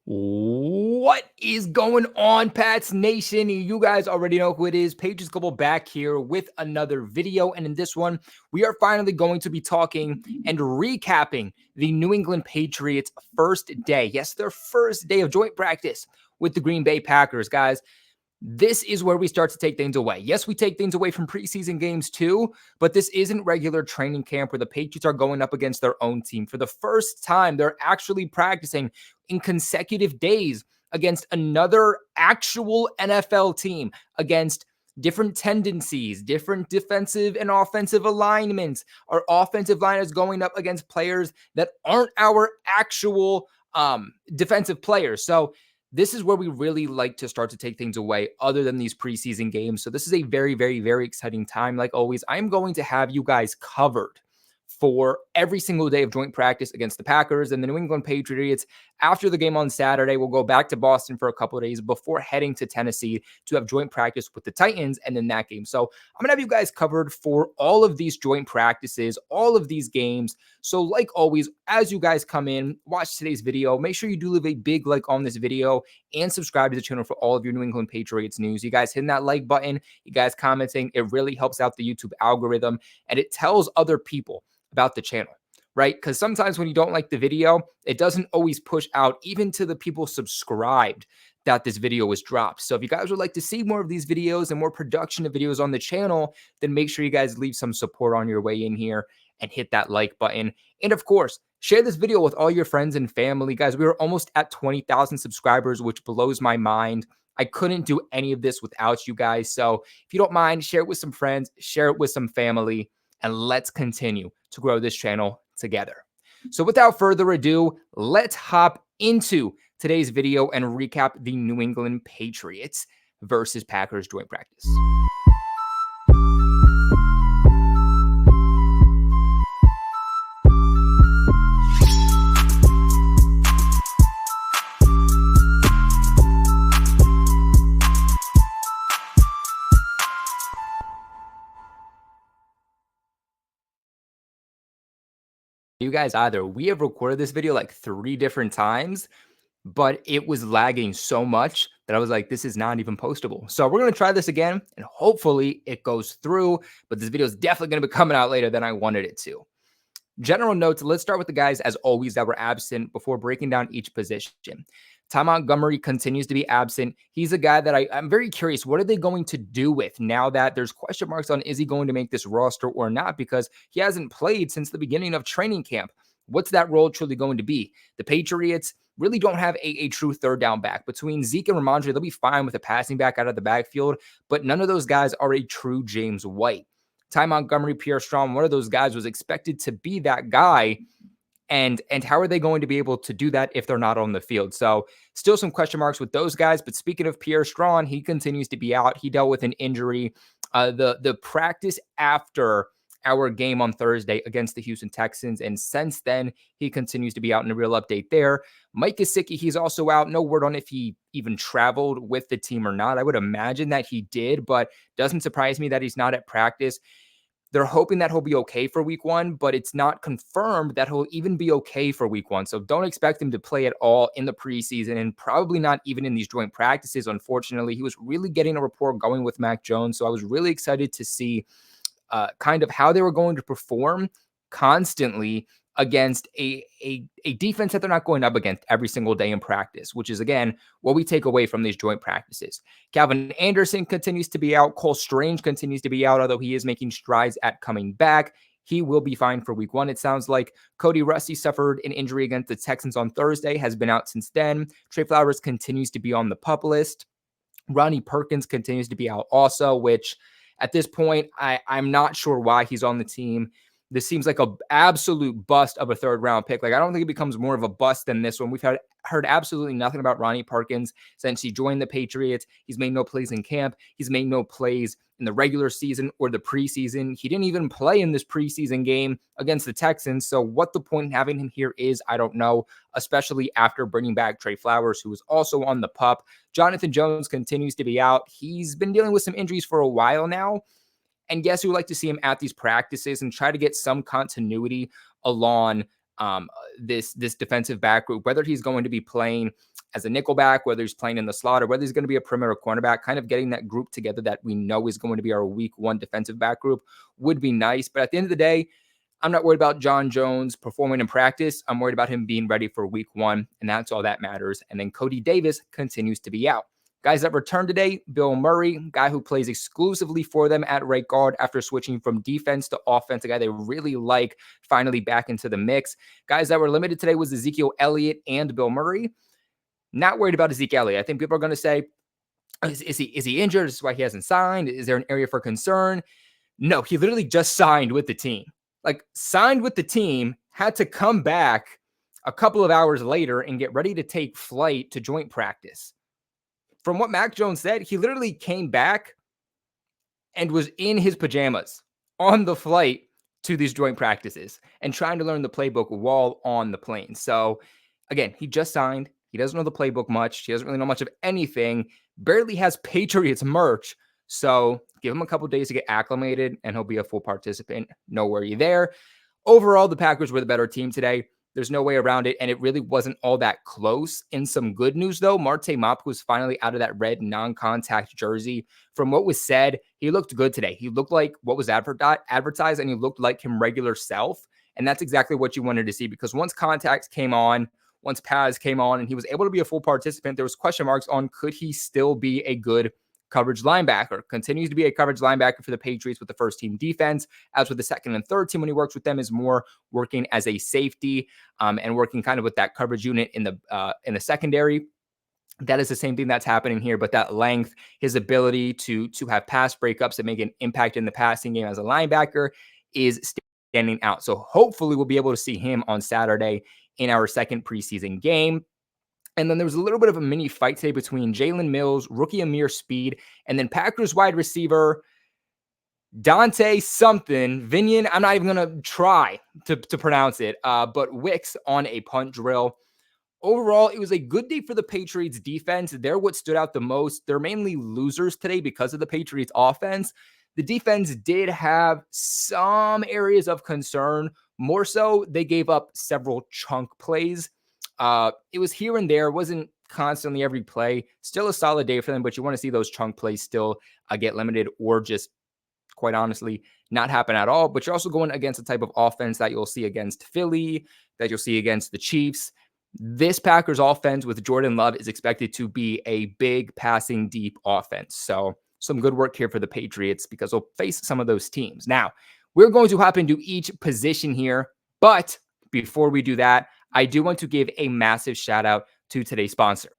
What is going on, Pats Nation? You guys already know who it is. Pages Global back here with another video. And in this one, we are finally going to be talking and recapping the New England Patriots' first day. Yes, their first day of joint practice with the Green Bay Packers, guys. This is where we start to take things away. Yes, we take things away from preseason games too, but this isn't regular training camp where the Patriots are going up against their own team. For the first time, they're actually practicing in consecutive days against another actual NFL team, against different tendencies, different defensive and offensive alignments. Our offensive line is going up against players that aren't our actual defensive players. So this is where we really like to start to take things away other than these preseason games. So this is a very, very, very exciting time. Like always, I'm going to have you guys covered for every single day of joint practice against the Packers and the New England Patriots. After the game on Saturday, we'll go back to Boston for a couple of days before heading to Tennessee to have joint practice with the Titans and then that game. So I'm going to have you guys covered for all of these joint practices, all of these games. So like always, as you guys come in, watch today's video, make sure you do leave a big like on this video and subscribe to the channel for all of your New England Patriots news. You guys hitting that like button, you guys commenting, it really helps out the YouTube algorithm and it tells other people about the channel, right? Because sometimes when you don't like the video, it doesn't always push out even to the people subscribed that this video was dropped. So if you guys would like to see more of these videos and more production of videos on the channel, then make sure you guys leave some support on your way in here and hit that like button. And of course, share this video with all your friends and family. Guys, we are almost at 20,000 subscribers, which blows my mind. I couldn't do any of this without you guys. So if you don't mind, share it with some friends, share it with some family, and let's continue to grow this channel together. So without further ado, let's hop into today's video and recap the New England Patriots versus Packers joint practice. You guys either. We have recorded this video like 3 different times, but it was lagging so much that I was like, this is not even postable. So we're going to try this again and hopefully it goes through, but this video is definitely going to be coming out later than I wanted it to. General notes, let's start with the guys, as always, that were absent before breaking down each position. Ty Montgomery continues to be absent. He's a guy that I'm very curious, what are they going to do with now that there's question marks on is he going to make this roster or not, because he hasn't played since the beginning of training camp. What's that role truly going to be? The Patriots really don't have a true third down back. Between Zeke and Ramondre, they'll be fine with a passing back out of the backfield, but none of those guys are a true James White. Ty Montgomery, Pierre Strong, one of those guys was expected to be that guy. And how are they going to be able to do that if they're not on the field? So still some question marks with those guys. But speaking of Pierre Strong, he continues to be out. He dealt with an injury. The practice after our game on Thursday against the Houston Texans. And since then, he continues to be out in a real update there. Mike Gesicki, he's also out. No word on if he even traveled with the team or not. I would imagine that he did, but doesn't surprise me that he's not at practice. They're hoping that he'll be okay for week 1, but it's not confirmed that he'll even be okay for week 1. So don't expect him to play at all in the preseason and probably not even in these joint practices. Unfortunately, he was really getting a rapport going with Mac Jones. So I was really excited to see kind of how they were going to perform constantly against a defense that they're not going up against every single day in practice, which is, again, what we take away from these joint practices. Calvin Anderson continues to be out. Cole Strange continues to be out, although he is making strides at coming back. He will be fine for week 1, it sounds like. Cody Rusty suffered an injury against the Texans on Thursday, has been out since then. Trey Flowers continues to be on the PUP list. Ronnie Perkins continues to be out also, which at this point, I'm not sure why he's on the team. This seems like an absolute bust of a 3rd-round pick. Like, I don't think it becomes more of a bust than this one. We've heard absolutely nothing about Ronnie Perkins since he joined the Patriots. He's made no plays in camp. He's made no plays in the regular season or the preseason. He didn't even play in this preseason game against the Texans. So what the point in having him here is, I don't know, especially after bringing back Trey Flowers, who was also on the PUP. Jonathan Jones continues to be out. He's been dealing with some injuries for a while now. And guess who would like to see him at these practices and try to get some continuity along um, this defensive back group, whether he's going to be playing as a nickelback, whether he's playing in the slot, or whether he's going to be a perimeter cornerback. Kind of getting that group together that we know is going to be our week 1 defensive back group would be nice. But at the end of the day, I'm not worried about John Jones performing in practice. I'm worried about him being ready for week 1, and that's all that matters. And then Cody Davis continues to be out. Guys that returned today, Bill Murray, guy who plays exclusively for them at right guard after switching from defense to offense, a guy they really like, finally back into the mix. Guys that were limited today was Ezekiel Elliott and Bill Murray. Not worried about Ezekiel Elliott. I think people are going to say, is he injured? This is why he hasn't signed. Is there an area for concern? No, he literally just signed with the team. Like, signed with the team, had to come back a couple of hours later and get ready to take flight to joint practice. From what Mac Jones said, he literally came back and was in his pajamas on the flight to these joint practices and trying to learn the playbook while on the plane. So again, he just signed. He doesn't know the playbook much. He doesn't really know much of anything. Barely has Patriots merch. So give him a couple days to get acclimated and he'll be a full participant. No worry there. Overall, the Packers were the better team today. There's no way around it, and it really wasn't all that close. In some good news, though, Marte Mapu was finally out of that red non-contact jersey. From what was said, he looked good today. He looked like what was advertised, and he looked like him regular self, and that's exactly what you wanted to see, because once contacts came on, once pads came on, and he was able to be a full participant, there was question marks on could he still be a good coverage linebacker. Continues to be a coverage linebacker for the Patriots with the first team defense. As with the second and third team, when he works with them, is more working as a safety and working kind of with that coverage unit in the secondary. That is the same thing that's happening here, but that length, his ability to have pass breakups and make an impact in the passing game as a linebacker is standing out. So hopefully we'll be able to see him on Saturday in our second preseason game. And then there was a little bit of a mini fight today between Jalen Mills, rookie Amir Speed, and then Packers wide receiver Dante something, Vinion. I'm not even going to try to pronounce it, but Wicks on a punt drill. Overall, it was a good day for the Patriots defense. They're what stood out the most. They're mainly losers today because of the Patriots offense. The defense did have some areas of concern. More so, they gave up several chunk plays. It was here and there. It wasn't constantly every play. Still a solid day for them, but you want to see those chunk plays still get limited or just, quite honestly, not happen at all. But you're also going against the type of offense that you'll see against Philly, that you'll see against the Chiefs. This Packers offense with Jordan Love is expected to be a big passing deep offense. So some good work here for the Patriots because they'll face some of those teams. Now, we're going to hop into each position here, but before we do that, I do want to give a massive shout out to today's sponsor.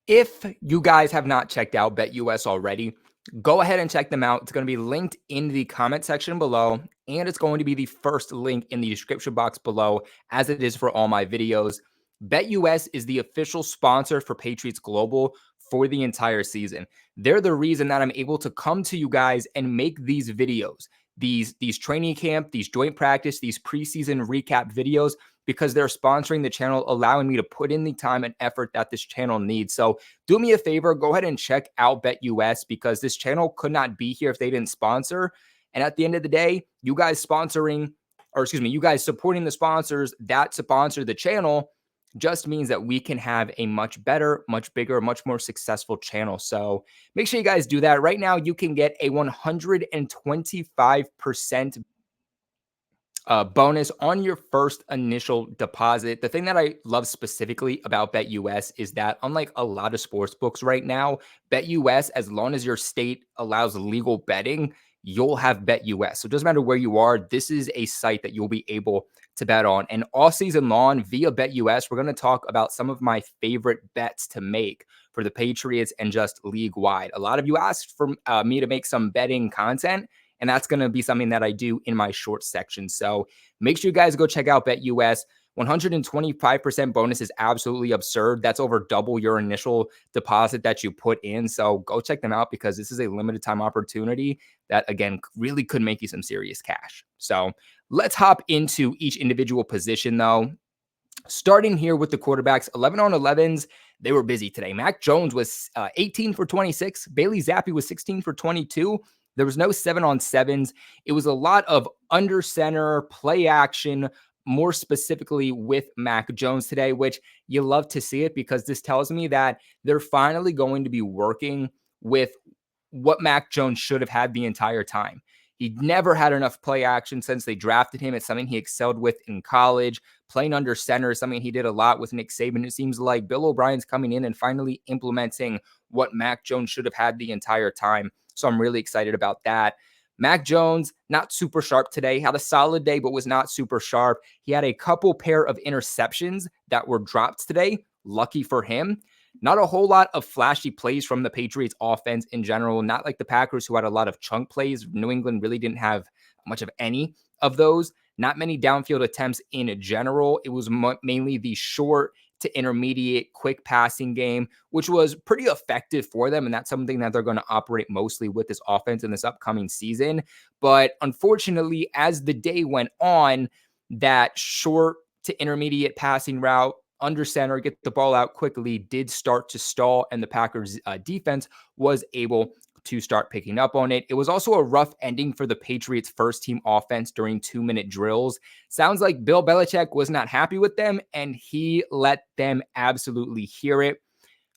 If you guys have not checked out BetUS already, go ahead and check them out. It's going to be linked in the comment section below, and it's going to be the first link in the description box below, as it is for all my videos. BetUS is the official sponsor for Patriots Global for the entire season. They're the reason that I'm able to come to you guys and make these videos, these training camp, these joint practice, these preseason recap videos, because they're sponsoring the channel, allowing me to put in the time and effort that this channel needs. So do me a favor, go ahead and check out BetUS, because this channel could not be here if they didn't sponsor. And at the end of the day, you guys supporting the sponsors that sponsor the channel just means that we can have a much better, much bigger, much more successful channel. So make sure you guys do that. Right now, you can get a 125% bonus on your first initial deposit. The thing that I love specifically about BetUS is that, unlike a lot of sports books right now, BetUS, as long as your state allows legal betting, you'll have BetUS. So it doesn't matter where you are. This is a site that you'll be able to bet on. And all season long via BetUS, we're going to talk about some of my favorite bets to make for the Patriots and just league wide. A lot of you asked for me to make some betting content, and that's going to be something that I do in my short section. So make sure you guys go check out BetUS. 125% bonus is absolutely absurd. That's over double your initial deposit that you put in. So go check them out, because this is a limited time opportunity that, again, really could make you some serious cash. So let's hop into each individual position, though. Starting here with the quarterbacks, 11 on 11s, they were busy today. Mac Jones was 18 for 26. Bailey Zappi was 16 for 22. There was no 7 on 7s. It was a lot of under center, play action, more specifically with Mac Jones today, which you love to see it because this tells me that they're finally going to be working with what Mac Jones should have had the entire time. He never had enough play action since they drafted him. It's something he excelled with in college. Playing under center is something he did a lot with Nick Saban. It seems like Bill O'Brien's coming in and finally implementing what Mac Jones should have had the entire time. So I'm really excited about that. Mac Jones, not super sharp today, had a solid day, but was not super sharp. He had a couple pair of interceptions that were dropped today. Lucky for him. Not a whole lot of flashy plays from the Patriots offense in general, not like the Packers who had a lot of chunk plays. New England really didn't have much of any of those. Not many downfield attempts in general. It was mainly the short to intermediate quick passing game, which was pretty effective for them. And that's something that they're going to operate mostly with this offense in this upcoming season. But unfortunately, as the day went on, that short to intermediate passing route under center, get the ball out quickly, did start to stall, and the Packers defense was able to start picking up on it. It was also a rough ending for the Patriots first team offense during 2-minute drills. Sounds like Bill Belichick was not happy with them, and he let them absolutely hear it.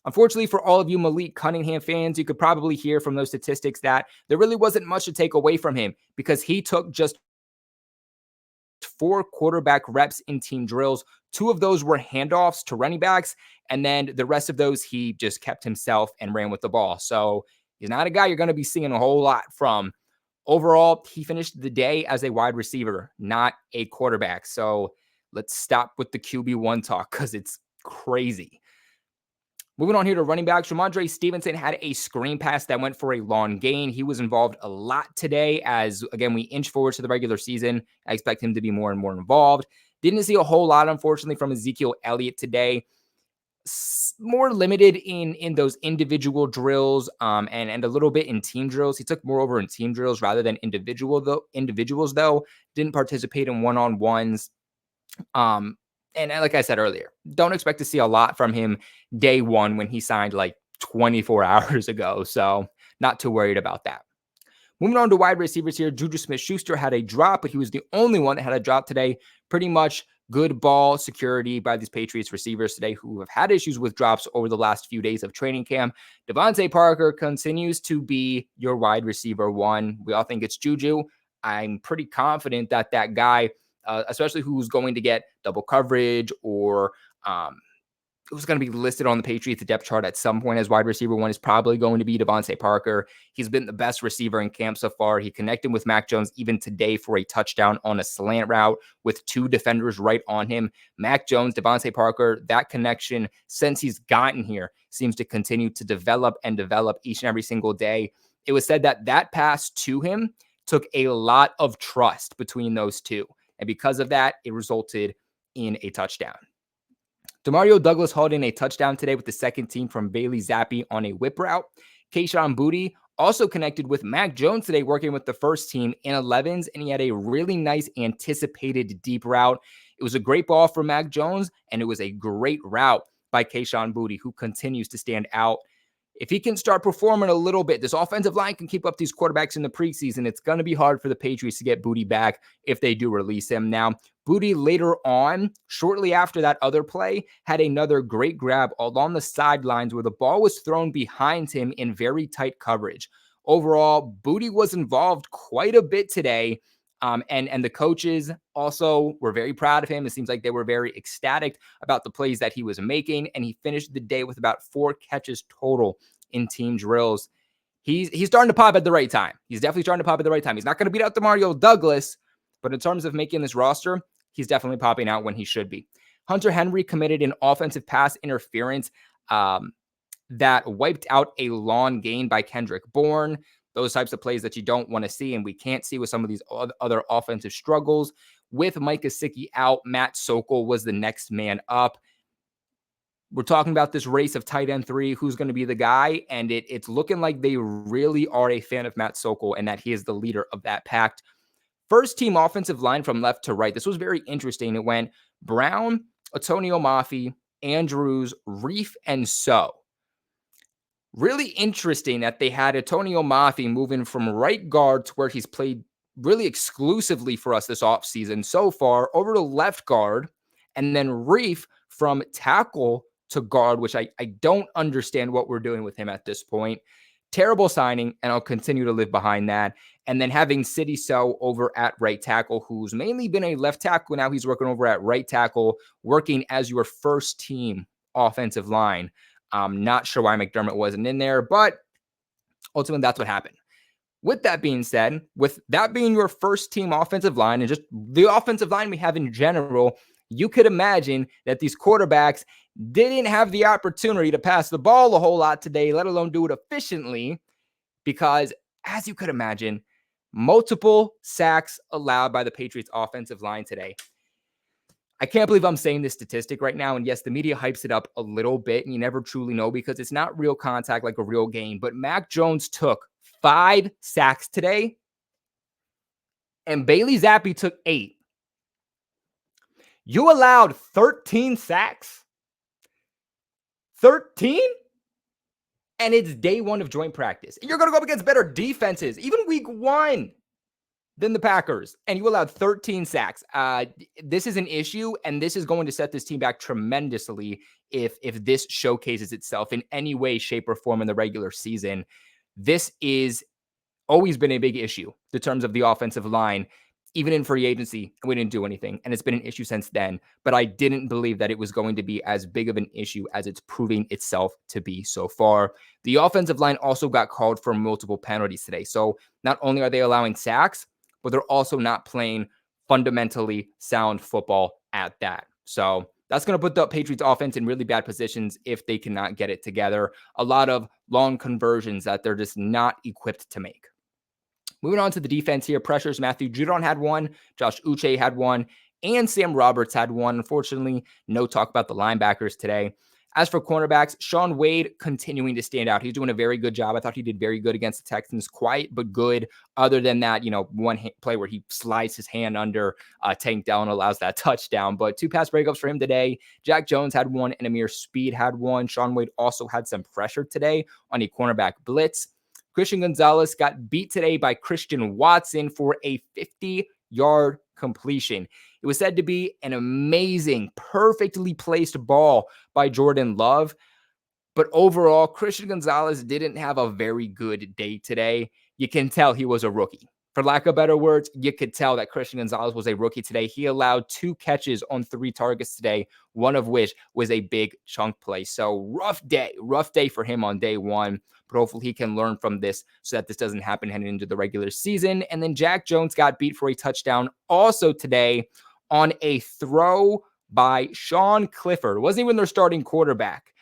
Unfortunately for all of you Malik Cunningham fans, you could probably hear from those statistics that there really wasn't much to take away from him because he took just 4 quarterback reps in team drills. 2 of those were handoffs to running backs, and then the rest of those he just kept himself and ran with the ball. So he's not a guy you're going to be seeing a whole lot from. Overall, he finished the day as a wide receiver, not a quarterback. So let's stop with the QB1 talk because it's crazy. Moving on here to running backs, Ramondre Stevenson had a screen pass that went for a long gain. He was involved a lot today as, again, we inch forward to the regular season. I expect him to be more and more involved. Didn't see a whole lot, unfortunately, from Ezekiel Elliott today. More limited in those individual drills and a little bit in team drills. He took more over in team drills rather than individuals, though. Didn't participate in one-on-ones. And like I said earlier, don't expect to see a lot from him day one when he signed like 24 hours ago. So not too worried about that. Moving on to wide receivers here, Juju Smith-Schuster had a drop, but he was the only one that had a drop today. Pretty much good ball security by these Patriots receivers today who have had issues with drops over the last few days of training camp. Devontae Parker continues to be your wide receiver one. We all think it's Juju. I'm pretty confident that that guy, especially who's going to get double coverage or who's going to be listed on the Patriots depth chart at some point as wide receiver one, is probably going to be Devontae Parker. He's been the best receiver in camp so far. He connected with Mac Jones even today for a touchdown on a slant route with 2 defenders right on him. Mac Jones, Devontae Parker, that connection since he's gotten here seems to continue to develop and develop each and every single day. It was said that that pass to him took a lot of trust between those two. And because of that, it resulted in a touchdown. Demario Douglas hauled in a touchdown today with the second team from Bailey Zappi on a whip route. Kayshon Boutte also connected with Mac Jones today, working with the first team in 11s, and he had a really nice anticipated deep route. It was a great ball for Mac Jones, and it was a great route by Kayshon Boutte, who continues to stand out. If he can start performing a little bit, this offensive line can keep up these quarterbacks in the preseason. It's going to be hard for the Patriots to get Boutte back if they do release him. Now, Boutte later on, shortly after that other play, had another great grab along the sidelines where the ball was thrown behind him in very tight coverage. Overall, Boutte was involved quite a bit today. And the coaches also were very proud of him. It seems like they were very ecstatic about the plays that he was making. And he finished the day with about 4 catches total in team drills. He's starting to pop at the right time. He's definitely starting to pop at the right time. He's not going to beat out Demario Douglas, but in terms of making this roster, he's definitely popping out when he should be. Hunter Henry committed an offensive pass interference that wiped out a long gain by Kendrick Bourne. Those types of plays that you don't want to see and we can't see with some of these other offensive struggles. With Mike Gesicki out, Matt Sokol was the next man up. We're talking about this race of tight end 3, who's going to be the guy, and it's looking like they really are a fan of Matt Sokol and that he is the leader of that pact. First team offensive line from left to right. This was very interesting. It went Brown, Antonio Mafi, Andrews, Reef, and So. Really interesting that they had Antonio Mafi moving from right guard to where he's played really exclusively for us this offseason so far over to left guard, and then Reef from tackle to guard, which I don't understand what we're doing with him at this point. Terrible signing, and I'll continue to live behind that. And then having City So over at right tackle, who's mainly been a left tackle. Now he's working over at right tackle, working as your first team offensive line. Not sure why McDermott wasn't in there, but ultimately that's what happened. With that being said, with that being your first team offensive line and just the offensive line we have in general, you could imagine that these quarterbacks didn't have the opportunity to pass the ball a whole lot today, let alone do it efficiently, because as you could imagine, multiple sacks allowed by the Patriots offensive line today. I can't believe I'm saying this statistic right now. And yes, the media hypes it up a little bit, and you never truly know because it's not real contact like a real game. But Mac Jones took 5 sacks today, and Bailey Zappi took 8. You allowed 13 sacks? 13? And it's day 1 of joint practice. And you're going to go up against better defenses, even week 1, than the Packers, and you allowed 13 sacks. This is an issue, and this is going to set this team back tremendously if this showcases itself in any way, shape, or form in the regular season. This is always been a big issue in terms of the offensive line, even in free agency. We didn't do anything, and it's been an issue since then. But I didn't believe that it was going to be as big of an issue as it's proving itself to be so far. The offensive line also got called for multiple penalties today. So not only are they allowing sacks, but they're also not playing fundamentally sound football at that. So that's going to put the Patriots offense in really bad positions if they cannot get it together. A lot of long conversions that they're just not equipped to make. Moving on to the defense here, pressures. Matthew Judon had one, Josh Uche had one, and Sam Roberts had one. Unfortunately, no talk about the linebackers today. As for cornerbacks, Shaun Wade continuing to stand out. He's doing a very good job. I thought he did very good against the Texans. Quiet, but good. Other than that, one play where he slides his hand under Tank Dell and allows that touchdown. But 2 pass breakups for him today. Jack Jones had one, and Amir Speed had one. Shaun Wade also had some pressure today on a cornerback blitz. Christian Gonzalez got beat today by Christian Watson for a 50-yard completion. It was said to be an amazing, perfectly placed ball by Jordan Love. But overall, Christian Gonzalez didn't have a very good day today. You can tell he was a rookie. For lack of better words, you could tell that Christian Gonzalez was a rookie today. He allowed 2 catches on 3 targets today, one of which was a big chunk play. So rough day for him on day 1. But hopefully he can learn from this so that this doesn't happen heading into the regular season. And then Jack Jones got beat for a touchdown also today on a throw by Sean Clifford. It wasn't even their starting quarterback.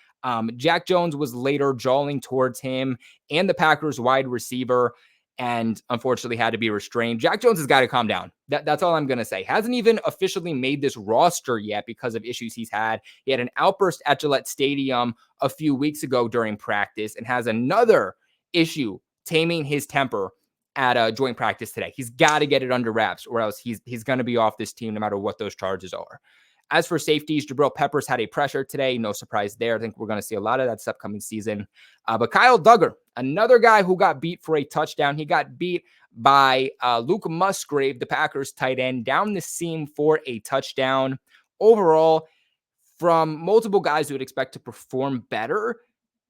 Jack Jones was later jawing towards him and the Packers wide receiver, and unfortunately had to be restrained. Jack Jones has got to calm down. That's all I'm going to say. Hasn't even officially made this roster yet because of issues he's had. He had an outburst at Gillette Stadium a few weeks ago during practice and has another issue taming his temper at joint practice today. He's got to get it under wraps or else he's going to be off this team no matter what those charges are. As for safeties, Jabril Peppers had a pressure today. No surprise there. I think we're going to see a lot of that this upcoming season. But Kyle Duggar, another guy who got beat for a touchdown. He got beat by Luke Musgrave, the Packers tight end, down the seam for a touchdown. Overall, from multiple guys who would expect to perform better,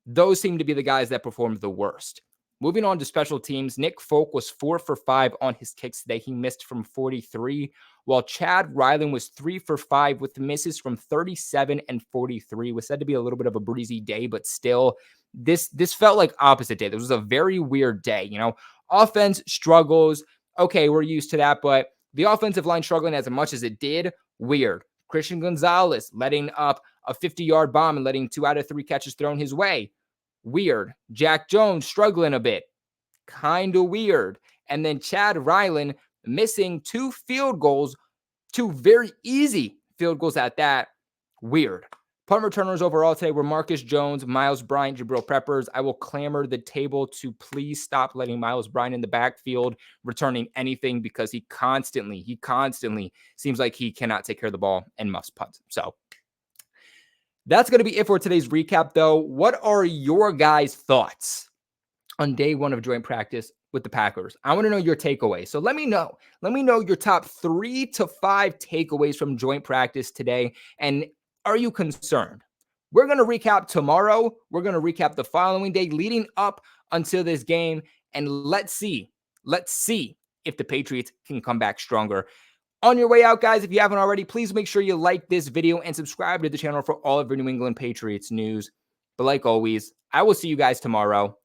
those seem to be the guys that performed the worst. Moving on to special teams, Nick Folk was 4 for 5 on his kicks today. He missed from 43, while Chad Ryland was 3 for 5 with misses from 37 and 43. It was said to be a little bit of a breezy day, but still, this felt like opposite day. This was a very weird day. Offense struggles. Okay, we're used to that, but the offensive line struggling as much as it did, weird. Christian Gonzalez letting up a 50-yard bomb and letting 2 out of 3 catches thrown his way. Weird. Jack Jones struggling a bit. Kind of weird. And then Chad Ryland missing 2 field goals, 2 very easy field goals at that. Weird. Punt returners overall today were Marcus Jones, Miles Bryant, Jabril Peppers. I will clamor the table to please stop letting Miles Bryant in the backfield returning anything because he constantly seems like he cannot take care of the ball and must punt. So that's going to be it for today's recap, though. What are your guys' thoughts on day 1 of joint practice? with the Packers. I want to know your takeaway. So let me know. Let me know your top 3 to 5 takeaways from joint practice today. And are you concerned? We're going to recap tomorrow. We're going to recap the following day leading up until this game. And let's see if the Patriots can come back stronger. On your way out, guys, if you haven't already, please make sure you like this video and subscribe to the channel for all of your New England Patriots news. But like always, I will see you guys tomorrow.